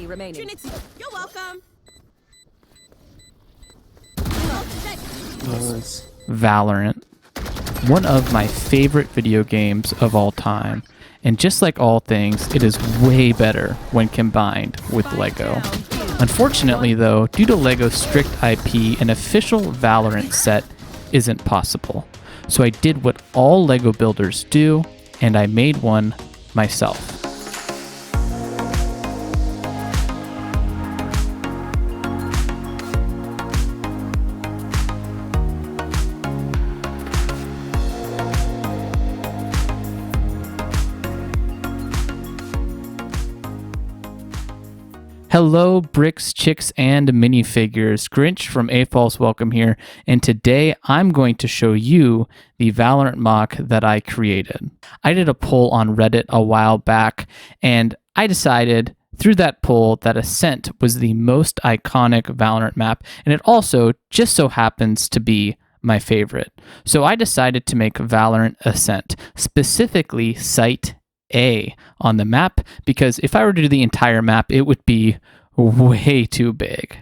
enemy remaining. Trinity, you're welcome. Valorant, one of my favorite video games of all time, and just like all things, it is way better when combined with Lego. Unfortunately though, due to Lego's strict IP, an official Valorant set isn't possible. So I did what all Lego builders do, and I made one myself. Hello, bricks, chicks, and minifigures. Grinch from AFOLs Welcome here, and today I'm going to show you the Valorant MOC that I created. I did a poll on Reddit a while back, and I decided through that poll that Ascent was the most iconic Valorant map, and it also just so happens to be my favorite. So I decided to make Valorant Ascent, specifically Site A on the map, because if I were to do the entire map, it would be way too big.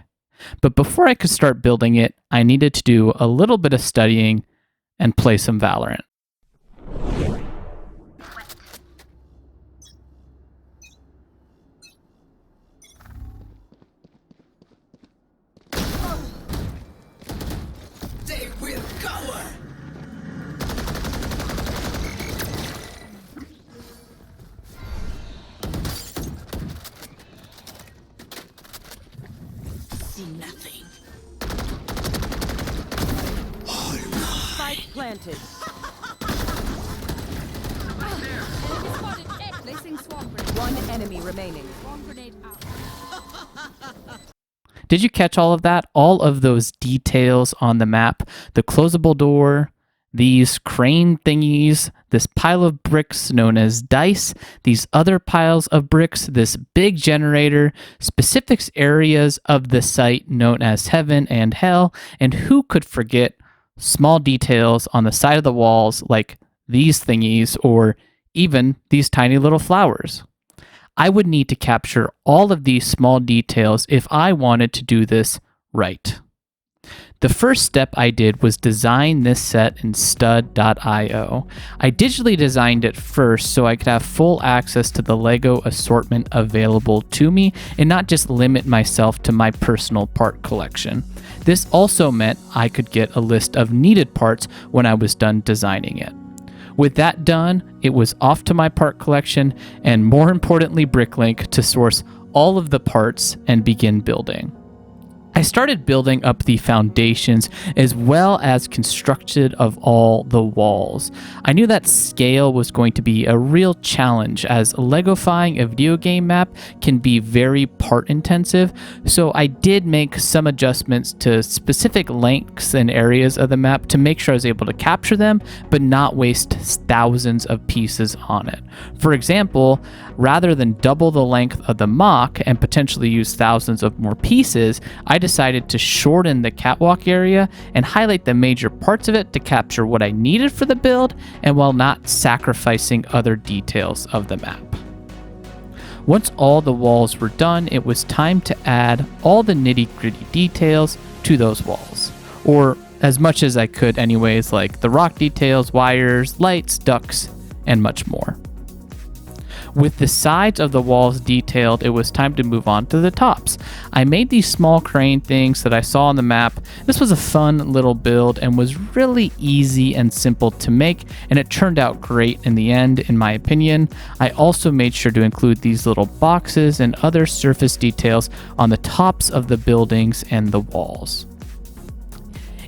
But before I could start building it, I needed to do a little bit of studying and play some Valorant. They will cover. See nothing. Spike planted. One enemy remaining. Did you catch all of that? All of those details on the map, the closable door, these crane thingies, this pile of bricks known as dice, these other piles of bricks, this big generator, specific areas of the site known as heaven and hell, and who could forget small details on the side of the walls like these thingies or even these tiny little flowers. I would need to capture all of these small details if I wanted to do this right. The first step I did was design this set in stud.io. I digitally designed it first so I could have full access to the Lego assortment available to me and not just limit myself to my personal part collection. This also meant I could get a list of needed parts when I was done designing it. With that done, it was off to my part collection and, more importantly, Bricklink to source all of the parts and begin building. I started building up the foundations as well as constructed of all the walls. I knew that scale was going to be a real challenge as Legofying a video game map can be very part intensive, so I did make some adjustments to specific lengths and areas of the map to make sure I was able to capture them but not waste thousands of pieces on it. For example, rather than double the length of the MOC and potentially use thousands of more pieces, I decided to shorten the catwalk area and highlight the major parts of it to capture what I needed for the build and while not sacrificing other details of the map. Once all the walls were done, it was time to add all the nitty-gritty details to those walls, or as much as I could anyways, like the rock details, wires, lights, ducts, and much more. With the sides of the walls detailed, it was time to move on to the tops. I made these small crane things that I saw on the map. This was a fun little build and was really easy and simple to make, and it turned out great in the end, in my opinion. I also made sure to include these little boxes and other surface details on the tops of the buildings and the walls.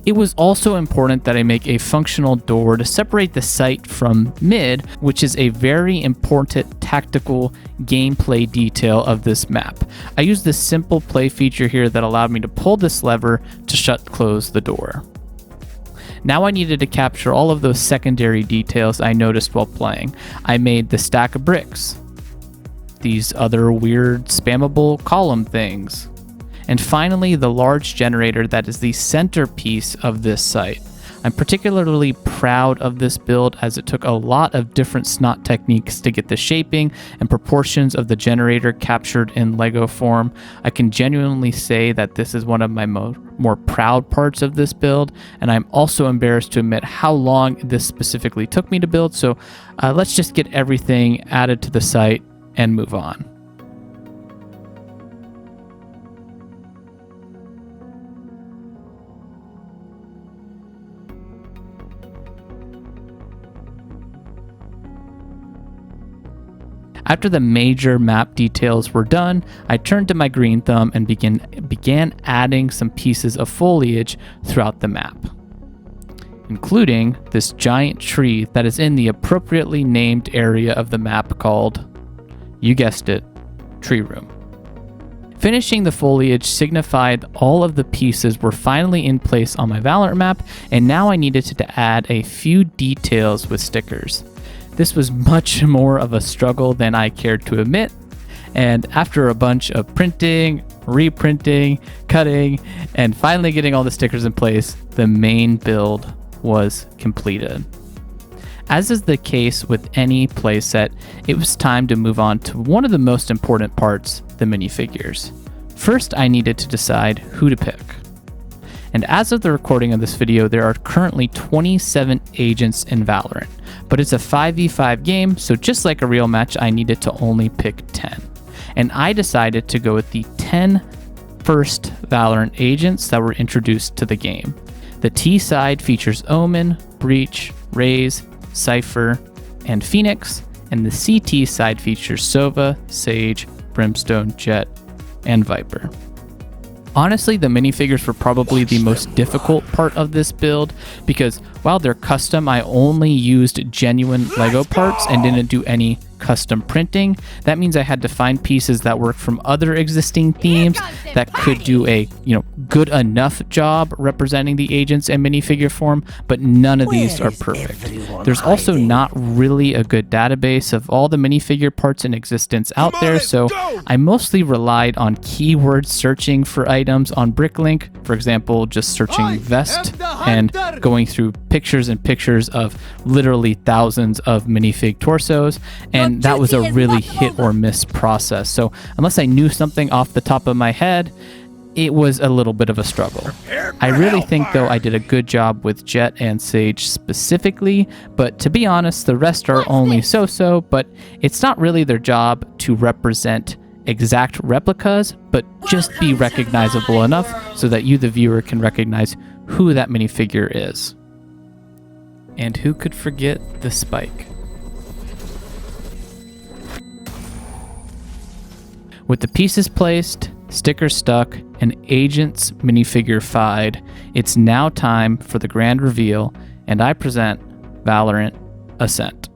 It was also important that I make a functional door to separate the site from mid, which is a very important tactical gameplay detail of this map. I used this simple play feature here that allowed me to pull this lever to close the door. Now I needed to capture all of those secondary details I noticed while playing. I made the stack of bricks, these other weird spammable column things, and finally the large generator that is the centerpiece of this site. I'm particularly proud of this build as it took a lot of different snot techniques to get the shaping and proportions of the generator captured in Lego form. I can genuinely say that this is one of my more proud parts of this build, and I'm also embarrassed to admit how long this specifically took me to build, so let's just get everything added to the site and move on. After the major map details were done, I turned to my green thumb and began adding some pieces of foliage throughout the map, including this giant tree that is in the appropriately named area of the map called, you guessed it, Tree Room. Finishing the foliage signified all of the pieces were finally in place on my Valorant map, and now I needed to add a few details with stickers. This was much more of a struggle than I cared to admit, and after a bunch of printing, reprinting, cutting, and finally getting all the stickers in place, the main build was completed. As is the case with any playset, it was time to move on to one of the most important parts, the minifigures. First, I needed to decide who to pick. And as of the recording of this video, there are currently 27 agents in Valorant, but it's a 5v5 game, so just like a real match, I needed to only pick 10. And I decided to go with the 10 first Valorant agents that were introduced to the game. The T side features Omen, Breach, Raze, Cypher, and Phoenix, and the CT side features Sova, Sage, Brimstone, Jet, and Viper. Honestly, the minifigures were probably the most difficult part of this build because while they're custom, I only used genuine Lego parts and didn't do any custom printing. That means I had to find pieces that work from other existing themes that could do a, good enough job representing the agents in minifigure form, but none of these are perfect. There's also not really a good database of all the minifigure parts in existence out there, so I mostly relied on keyword searching for items on Bricklink, for example, just searching vest and going through pictures and pictures of literally thousands of minifig torsos, and that was a really hit or miss process. So unless I knew something off the top of my head, it was a little bit of a struggle. I really think though I did a good job with Jet and Sage specifically, but to be honest, the rest are only so-so, but it's not really their job to represent exact replicas, but just be recognizable enough so that you, the viewer, can recognize who that minifigure is. And who could forget the Spike? With the pieces placed, stickers stuck, and agents minifigure-fied, it's now time for the grand reveal, and I present Valorant Ascent.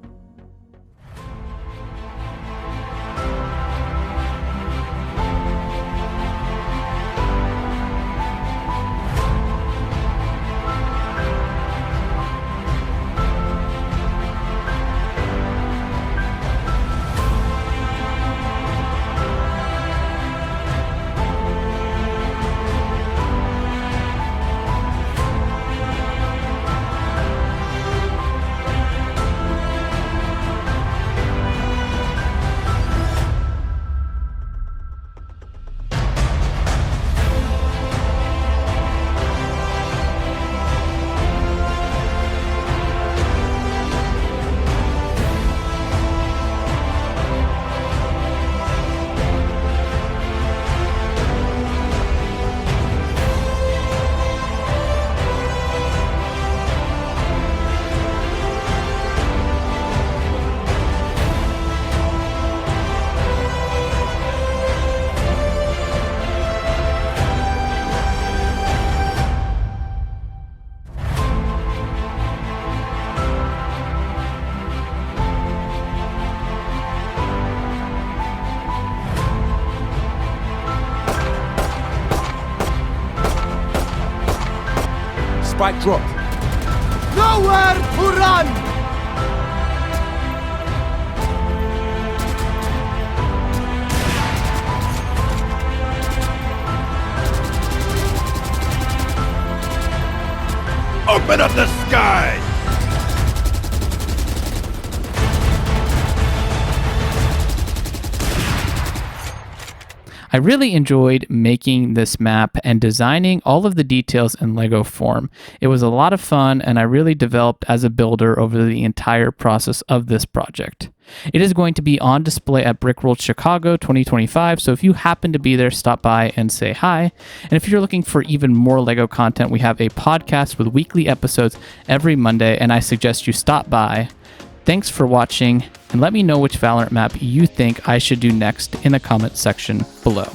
Spike dropped. Nowhere to run! Open up the sky! I really enjoyed making this map and designing all of the details in Lego form. It was a lot of fun, and I really developed as a builder over the entire process of this project. It is going to be on display at Brickworld Chicago 2025, so if you happen to be there, stop by and say hi. And if you're looking for even more Lego content, we have a podcast with weekly episodes every Monday, and I suggest you stop by. Thanks for watching, and let me know which Valorant map you think I should do next in the comment section below.